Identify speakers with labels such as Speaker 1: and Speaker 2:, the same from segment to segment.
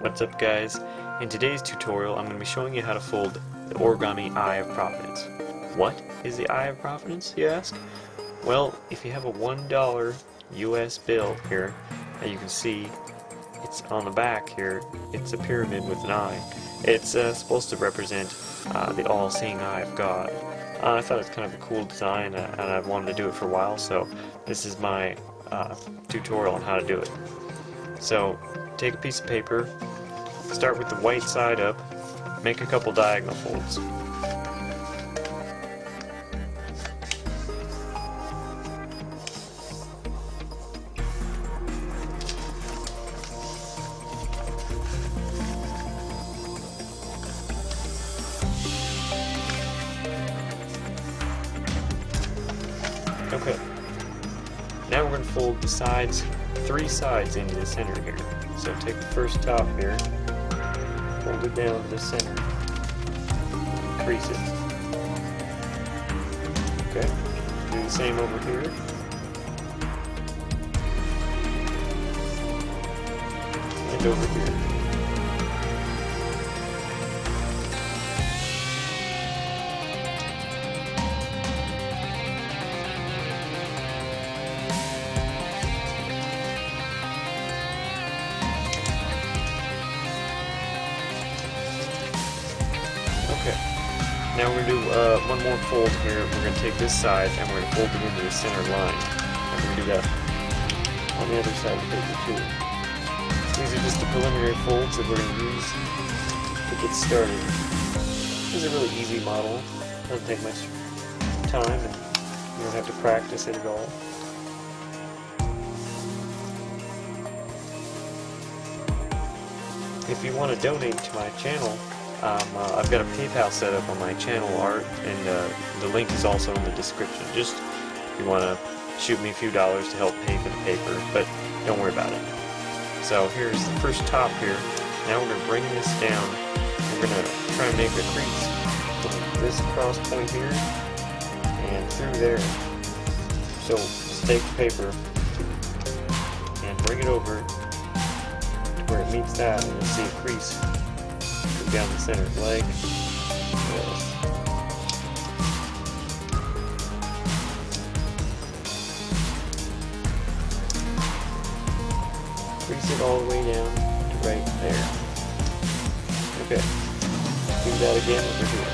Speaker 1: What's up guys? In today's tutorial I'm going to be showing you how to fold the Origami Eye of Providence. What is the Eye of Providence, you ask? Well, if you have a $1 US bill here, that you can see it's on the back here, it's a pyramid with an eye. It's supposed to represent the all-seeing eye of God. I thought it's kind of a cool design and I've wanted to do it for a while, so this is my tutorial on how to do it. So, take a piece of paper, start with the white side up, make a couple diagonal folds. Okay, now we're going to fold the sides, 3 sides into the center here. So take the first top here, fold it down to the center, crease it. Okay, do the same over here. And over here. Okay, now we're going to do one more fold here. We're going to take this side and we're going to fold it into the center line. And we're going to do that on the other side of the paper too. So these are just the preliminary folds that we're going to use to get started. This is a really easy model. It doesn't take much time and you don't have to practice it at all. If you want to donate to my channel, I've got a PayPal set up on my channel art, and the link is also in the description. Just if you want to shoot me a few dollars to help pay for the paper, but don't worry about it. So here's the first top here. Now we're going to bring this down. We're going to try and make a crease from this cross point here and through there. So just take the paper and bring it over to where it meets that, and you'll see a crease down the center of the leg. Yes. Crease it all the way down to right there. Okay. Do that again over here.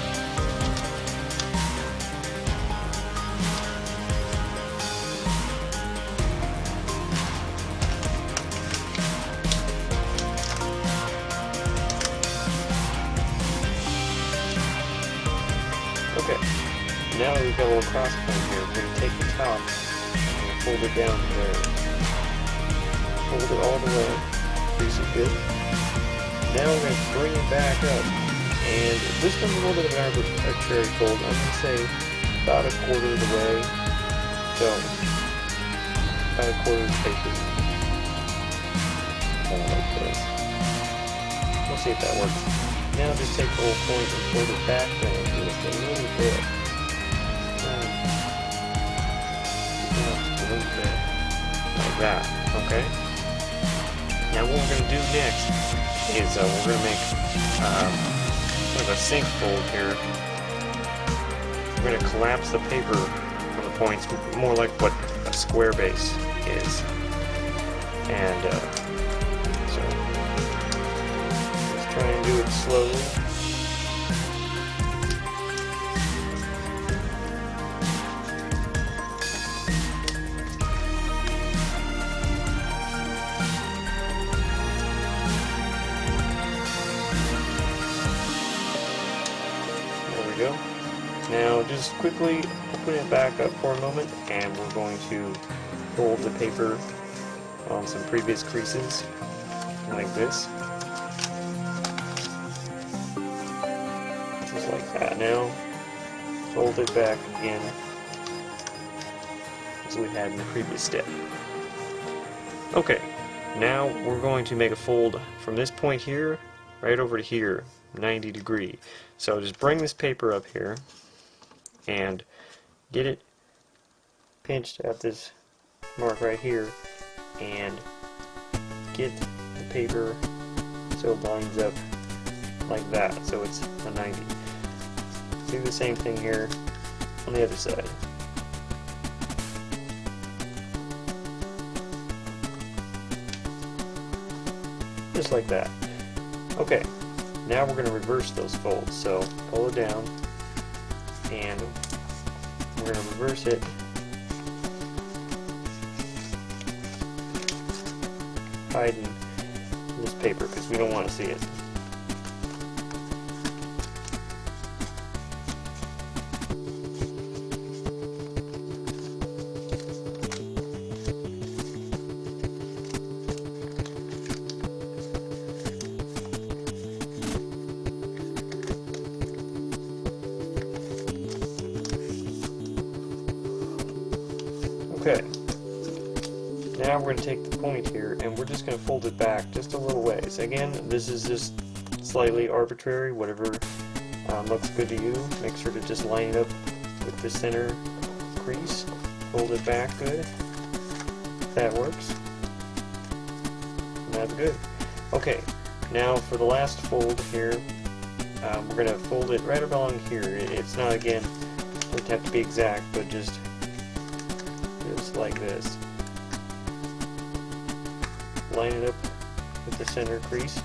Speaker 1: Okay, now that we've got a little cross point here, we're going to take the top and fold it down to there. Fold it all the way, crease it good. Now we're going to bring it back up, and this one's a little bit of an arbitrary fold. I'm going to say about a quarter of the way. So, about a quarter of the paper. Kind of like this. We'll see if that works. Now just take the whole point and fold it back down just a little bit. Just a little bit. Like that, okay? Now what we're going to do next is we're going to make kind of a sink fold here. We're going to collapse the paper on the points, more like what a square base is. And so try and do it slowly. There we go. Now just quickly open it back up for a moment, and we're going to fold the paper on some previous creases like this. Just like that. Now fold it back again as we had in the previous step. Okay, now we're going to make a fold from this point here right over to here, 90 degree. So just bring this paper up here and get it pinched at this mark right here and get the paper so it lines up like that, so it's a 90. Do the same thing here on the other side. Just like that. Okay, now we're going to reverse those folds. So pull it down, and we're going to reverse it. Hiding this paper because we don't want to see it. Okay, now we're going to take the point here and we're just going to fold it back just a little ways. Again, this is just slightly arbitrary, whatever looks good to you. Make sure to just line it up with the center crease. Fold it back good. That works. That's good. Okay, now for the last fold here, we're going to fold it right along here. It's not, again, doesn't have to be exact, but just like this. Line it up with the center crease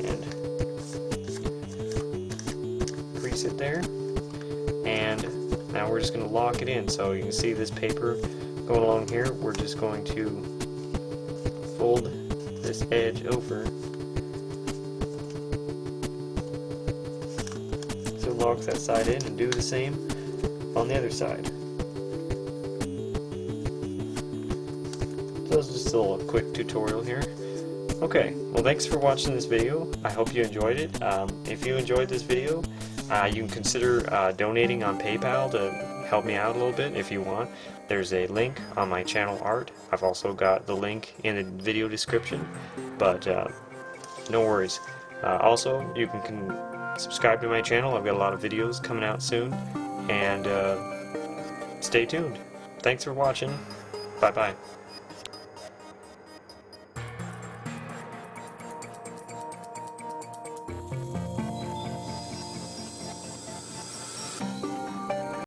Speaker 1: and crease it there, and now we're just going to lock it in. So you can see this paper going along here. We're just going to fold this edge over so it locks that side in, and do the same on the other side. So this is just a little quick tutorial here. Okay, well, thanks for watching this video. I hope you enjoyed it. If you enjoyed this video, you can consider donating on PayPal to help me out a little bit if you want. There's a link on my channel art. I've also got the link in the video description, but no worries. Also, you can subscribe to my channel. I've got a lot of videos coming out soon, and stay tuned. Thanks for watching. Bye-bye.